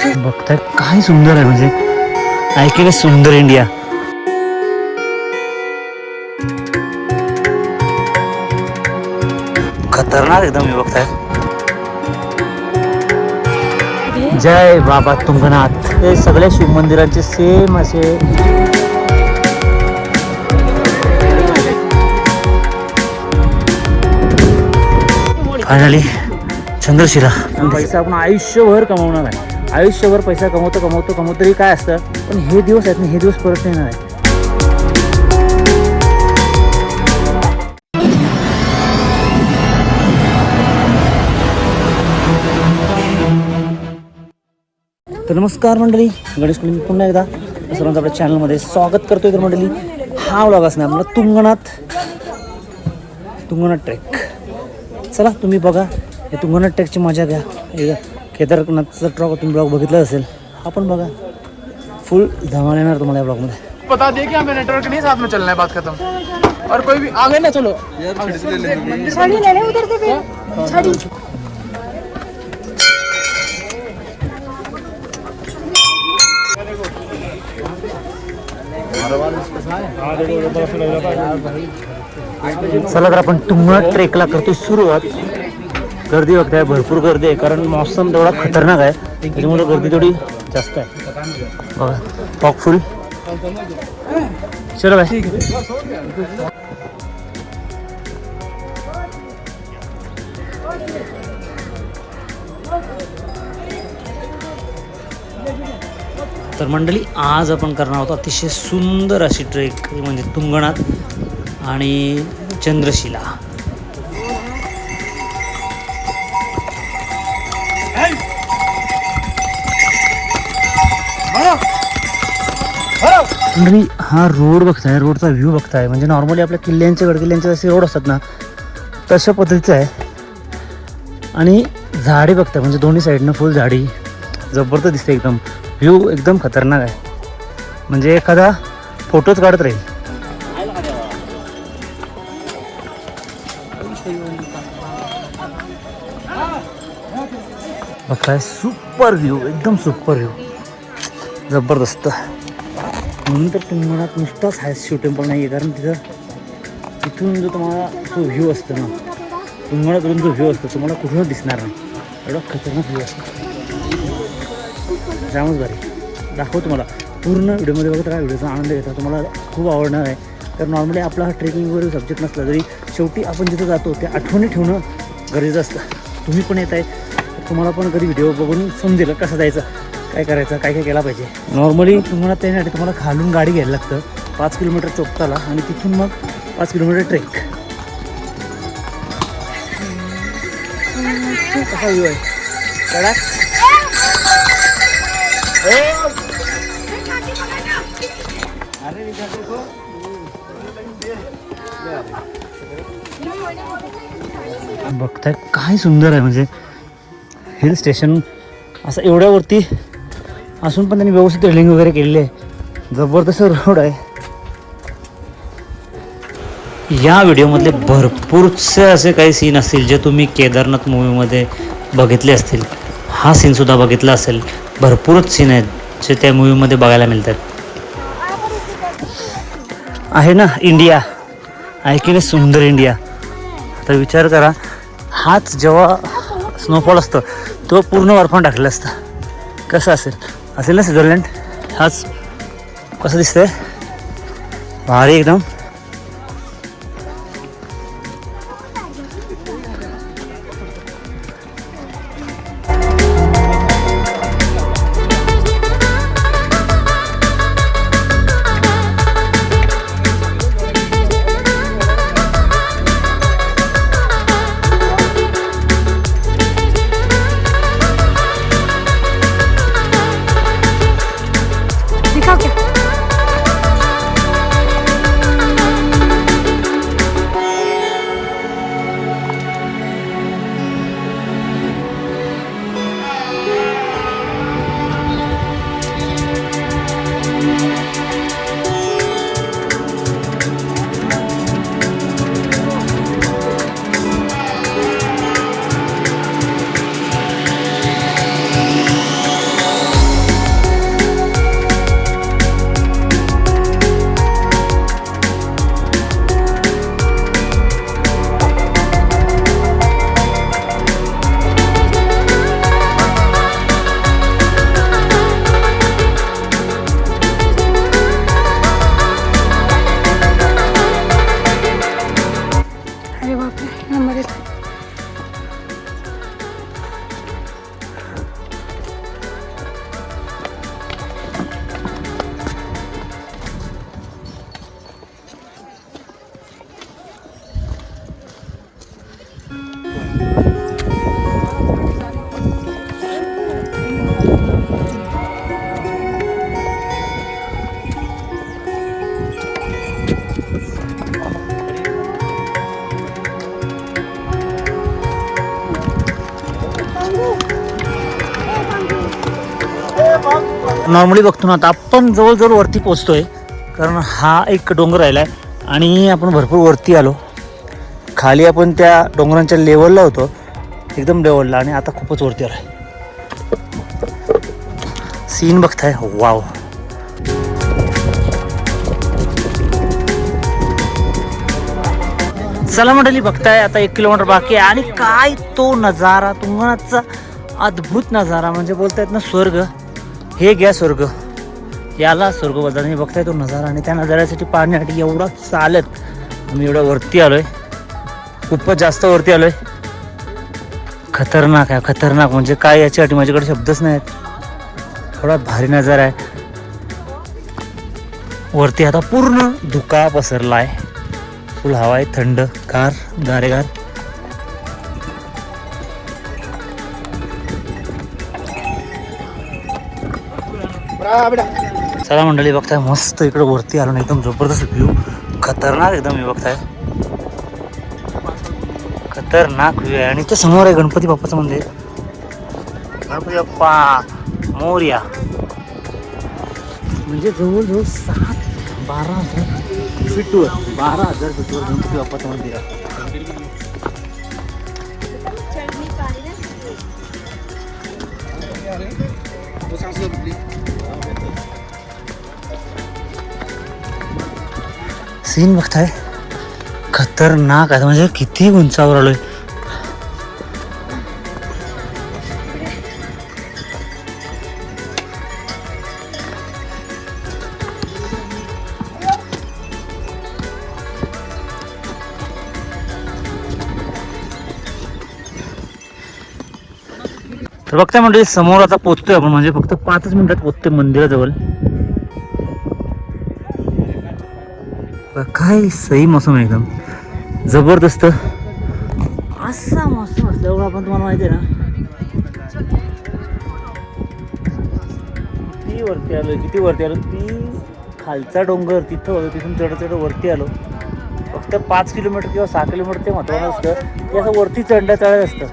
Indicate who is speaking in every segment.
Speaker 1: बघताय काय सुंदर आहे, म्हणजे ऐकले सुंदर इंडिया. खतरनाक एकदम मी बघताय. जय बाबा तुंगनाथ. हे सगळ्या शिव मंदिरांचे सेम असे फायनली चंद्रशिला. पैसा आपण आयुष्यभर कमवणार आहे, आयुष्यभर पैसा कमवतो तरी काय असतं, पण हे दिवस आहेत ना, हे दिवस परत येणार आहे. तर नमस्कार मंडळी, गणेश कुल मी पुन्हा एकदा सर्वांचं आपल्या चॅनलमध्ये स्वागत करतोय. तर मंडळी हा व्लॉग असणार आपला तुंगनाथ ट्रेक. चला तुम्ही बघा, हे तुंगनाथ ट्रेकची मजा घ्या. केदारनाथचा तुम्ही ब्लॉग बघितला असेल, हा पण बघा. फुल धमाल येणार तुम्हाला या ब्लॉगमध्ये.
Speaker 2: बता दे कि हमें नेटवर्क नहीं, साथ में चलना है, बात खत्म. और कोई भी आगे ना चलो.
Speaker 3: छड़ी ले ले उधर से छड़ी.
Speaker 1: चला तर आपण तुंगनाथ ट्रेकला करतो सुरुवात. गर्दी बघताय, भरपूर गर्दी आहे, कारण मौसम तेवढा खतरनाक आहे, त्याच्यामुळे गर्दी थोडी जास्त आहे. बघा पॉक फुल. चलो बाय. तर मंडळी आज आपण करणार आहोत अतिशय सुंदर अशी ट्रेक, म्हणजे तुंगनाथ आणि चंद्रशिला. मंडळी हा रोड बघताय, रोडचा व्ह्यू बघताय, म्हणजे नॉर्मली आपल्या किल्ल्यांचे गडकिल्ल्यांचे जसे रोड असतात ना, तशा पद्धतीचं आहे. आणि झाडी बघताय, म्हणजे दोन्ही साईडनं फुल झाडी, जबरदस्त दिसते एकदम. व्ह्यू एकदम खतरनाक आहे, म्हणजे एखादा फोटोच काढत राहील. बघताय सुपर व्ह्यू, एकदम सुपर व्ह्यू, जबरदस्त. म्हणून तर तुंगनाथ नुसताच आहे, शिव टेम्पल नाही आहे, कारण तिथून जो तुम्हाला जो व्ह्यू असतो ना, तुंगनाथवरून जो व्ह्यू असतो तुम्हाला कुठूनच दिसणार नाही, एवढा खतरनाक व्ह्यू असतो. जामच भारी. दाखवतो तुम्हाला पूर्ण व्हिडिओमध्ये. बघत राहा, व्हिडिओचा आनंद घेता, तुम्हाला खूप आवडणार आहे. तर नॉर्मली आपला हा ट्रेकिंग वगैरे सब्जेक्ट नसला तरी शेवटी आपण जिथं जातो ते आठवणी ठेवणं गरजेचं असतं. तुम्ही पण येत आहे, तर तुम्हाला पण कधी व्हिडिओ बघून समजेल कसं जायचं, काय करायचं, काय काय केला पाहिजे. नॉर्मली तुंगनाथ येण्यासाठी तुम्हाला खालून गाडी घ्यायला लागतं 5 किलोमीटर चोपताला, आणि तिथून मग 5 किलोमीटर ट्रेक. कसा व्ह्यू आहे कडा. बघताय काय सुंदर आहे, म्हणजे हिल स्टेशन असं एवढ्यावरती असून पण त्यांनी व्यवस्थित रेलिंग वगैरे केलेली आहे. जबरदस्त रोड आहे. या व्हिडिओमधले भरपूरसे असे काही सीन असतील जे तुम्ही केदारनाथ मूवीमध्ये बघितले असतील. हा सीनसुद्धा बघितला असेल. भरपूरच सीन आहेत जे त्या मूवीमध्ये बघायला मिळतात. आहे ना इंडिया, ऐकले सुंदर इंडिया. आता विचार करा, हाच जेव्हा स्नोफॉल असतं तो पूर्ण बर्फानं टाकलेला असतं, कसं असेल ना स्वित्झर्लंड. हाच कसं दिसतंय, भारी एकदम. नॉर्मली बघतो ना आता आपण जवळजवळ वरती पोचतोय, कारण हा एक डोंगर राहिला आहे आणि आपण भरपूर वरती आलो. खाली आपण त्या डोंगरांच्या लेवलला होतो, एकदम लेवलला, आणि आता खूपच वरती आलो. सीन बघताय, वाव. चला मंडळी, बघताय आता 1 किलोमीटर बाकी आहे आणि काय तो नजारा, तुंगनाथचा अद्भुत नजारा, म्हणजे बोलतायत ना स्वर्ग. हे घ्या स्वर्ग, याला स्वर्ग बोलतात. आणि बघताय तो नजारा, आणि त्या नजाऱ्यासाठी पाहण्यासाठी एवढा चालत आम्ही एवढा वरती आलोय, खूपच जास्त वरती आलोय. खतरनाक आहे, खतरनाक म्हणजे काय, याच्यासाठी माझ्याकडे शब्दच नाहीत. थोडा भारी नजारा आहे. वरती आता पूर्ण धुका पसरला आहे, फुल हवा आहे, थंड गार गारेगार. चला मंडळी, बघताय मस्त इकडे वरती आलो ना, एकदम जबरदस्त व्ह्यू, खतरनाक एकदम. हे बघताय खतरनाक व्ह्यू आहे. आणि ते समोर आहे गणपती बाप्पाचं मंदिर. गणपती बाप्पा मोरया. म्हणजे जवळजवळ 12,000 फीटवर, 12,000 फीटवर गणपती बाप्पाचं मंदिर आहे. सीन बघताय खतरनाक आहे, म्हणजे किती उंचावर आलोय. तर बघताय म्हणजे समोर आता पोचतोय आपण, म्हणजे फक्त 5 मिनिटात पोचतोय मंदिराजवळ. काय सही मौसम आहे, एकदम जबरदस्त असा मौसम असल्यावर आपण, तुम्हाला माहिती आहे ना किती वरती आलो, किती वरती आलो. ती खालचा डोंगर तिथं होतं, तिथून चढ वरती आलो. फक्त 5 किलोमीटर किंवा 6 किलोमीटर ते महत्त्वाचं असतं, ते असं वरती चढण्या चढत असतं.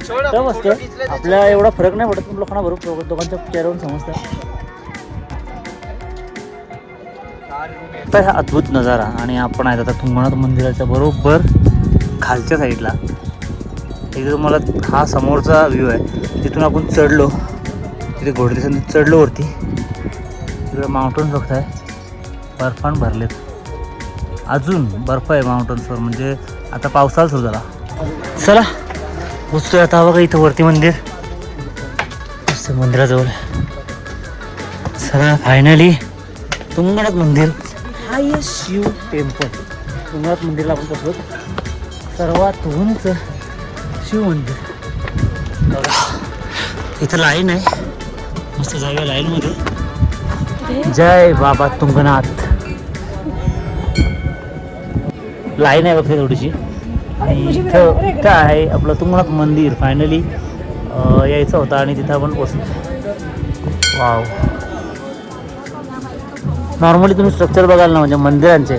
Speaker 1: तर असतं आपल्याला एवढा फरक नाही पडत, पण लोकांना बरोबर दोघांच्या चेहऱ्यावरून समजतं. तर हा अद्भुत नजारा, आणि आपण आहेत आता तुंगनाथ मंदिराच्या बरोबर खालच्या साईडला. इथे तुम्हाला हा समोरचा व्ह्यू आहे, तिथून आपण चढलो, तिथे घोडदीसाठी चढलो वरती. तिकडे माउंटन्स बघताय, बर्फान भरलेत, अजून बर्फ आहे माउंटन्सवर, म्हणजे आता पावसाळा सुरू झाला. चला पोचतोय आता. बघा इथं वरती मंदिर, मंदिराजवळ. चला फायनली तुंगनाथ मंदिर, हायेस्ट शिव टेम्पल. तुंगनाथ मंदिरला आपण पोचलो, सर्वात उंच शिव मंदिर. इथं लाईन आहे, मस्त जाऊया लाईनमध्ये. जय बाबा तुंगनाथ. लाईन आहे बघते थोडीशी. इथं आहे आपलं तुंगनाथ मंदिर. फायनली यायचं होतं आणि तिथं आपण पोचलो. वाव. नॉर्मली तुम्ही स्ट्रक्चर बघाल ना, म्हणजे मंदिरांचे,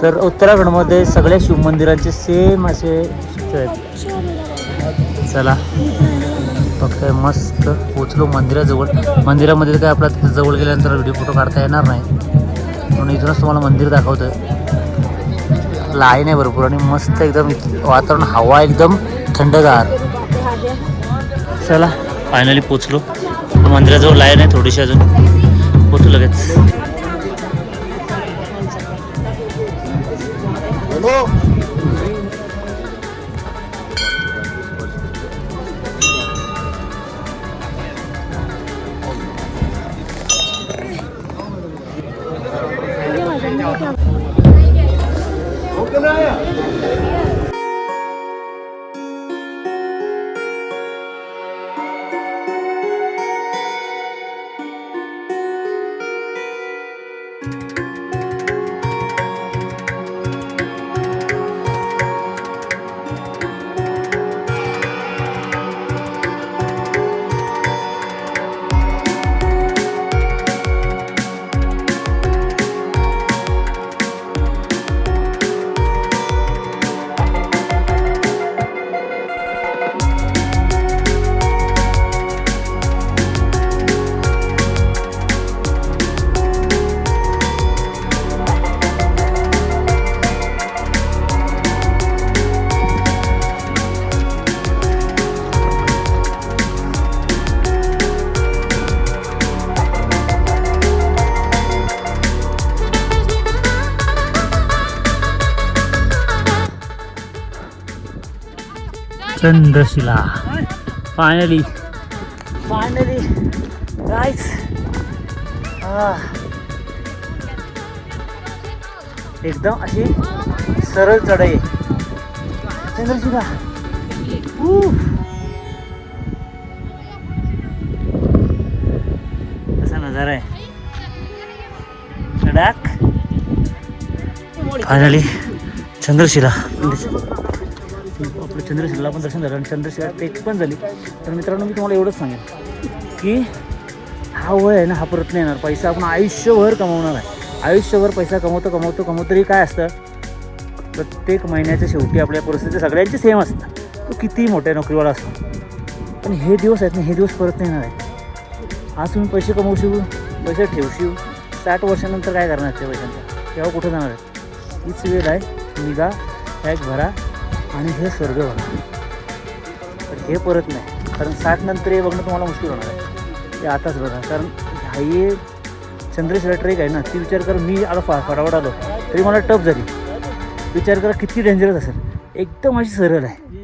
Speaker 1: तर उत्तराखंडमध्ये सगळ्या शिव मंदिरांचे सेम असे स्ट्रक्चर आहेत. चला फक्त मस्त पोचलो मंदिराजवळ. मंदिरामध्ये काय आपला तिथं जवळ गेल्यानंतर व्हिडिओ फोटो काढता येणार नाही, म्हणून इथूनच तुम्हाला मंदिर दाखवतोय. लाईन आहे भरपूर, आणि मस्त एकदम वातावरण, हवा एकदम थंडगार. चला फायनली पोचलो मंदिराजवळ. लाईन आहे थोडीशी, अजून पोचलो लगेच. Chandrashila finally guys. एकदम अशी सरळ चढाई आहे चंद्रशिला. कसा नजारा आहे. लडाख फायनली चंद्रशिला. आपलं चंद्रशिला पण दर्शन झालं आणि चंद्रशिला ट्रेक पण झाली. तर मित्रांनो मी तुम्हाला एवढंच सांगेन की हा वय आहे ना हा परत नाही येणार. पैसा आपण आयुष्यभर कमवणार आहे. आयुष्यभर पैसा कमवतो तरी काय असतं प्रत्येक महिन्याच्या शेवटी आपल्या परिस्थिती सगळ्यांची सेम असतं. तो कितीही मोठ्या नोकरीवाला असतो पण हे दिवस आहेत ना हे दिवस परत नाही येणार आहे. आज तुम्ही पैसे कमवशील पैसे ठेवशील 60 वर्षानंतर काय करणार त्या पैशांचा तेव्हा कुठं जाणार आहे. हीच वेळ आहे निघा टॅग भरा आणि हे स्वर्ग बघा. तर हे परत नाही कारण 60 नंतर हे बघणं तुम्हाला मुश्किल होणार आहे. ते आताच बघा कारण हे चंद्रशिला ट्रेक आहे ना ती विचार कर. मी आलो फटाफट आलो तरी मला टफ झाली. विचार करा किती डेंजरस असेल. एकदम अशी सरळ आहे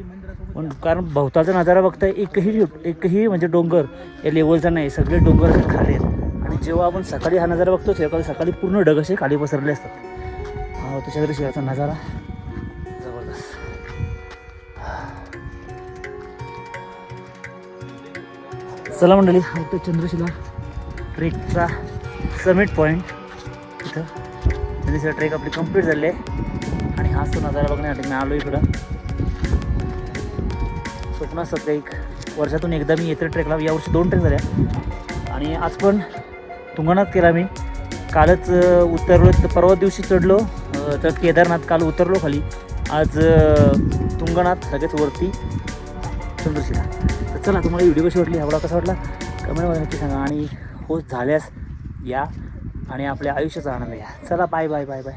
Speaker 1: पण कारण भवताचा नजारा बघताय एकही म्हणजे डोंगर या लेवलचा नाही. सगळे डोंगर असे खाली आहेत आणि जेव्हा आपण सकाळी हा नजारा बघतो सकाळी पूर्ण ढग असे खाली पसरले असतात. तो चंद्रशिलाचा नजारा जबरदस्त. चला मंडळी हा तो चंद्रशिला ट्रेकचा समिट पॉईंट. इथं चंद्रशिला ट्रेक आपली कंप्लीट झाली आहे आणि हाच तो नजारा बघण्यासाठी मी आलो इकडं. स्वप्न असतात एक वर्षातून एकदा मी येते ट्रेकला. यावर्षी 2 ट्रेक झाल्या आणि आज पण तुंगनाथ केला मी. कालच उतरलो परवा दिवशी चढलो तर केदारनाथ. काल उतरलो खाली आज तुंगनाथ लगेच वरती चंद्रशिला. तर चला तुम्हाला व्हिडिओ कशी वाटली आवडा कसा वाटला कमेंटमध्ये नक्की सांगा आणि हो झाल्यास या आणि आपल्या आयुष्याचा आनंद घ्या. चला बाय बाय बाय बाय.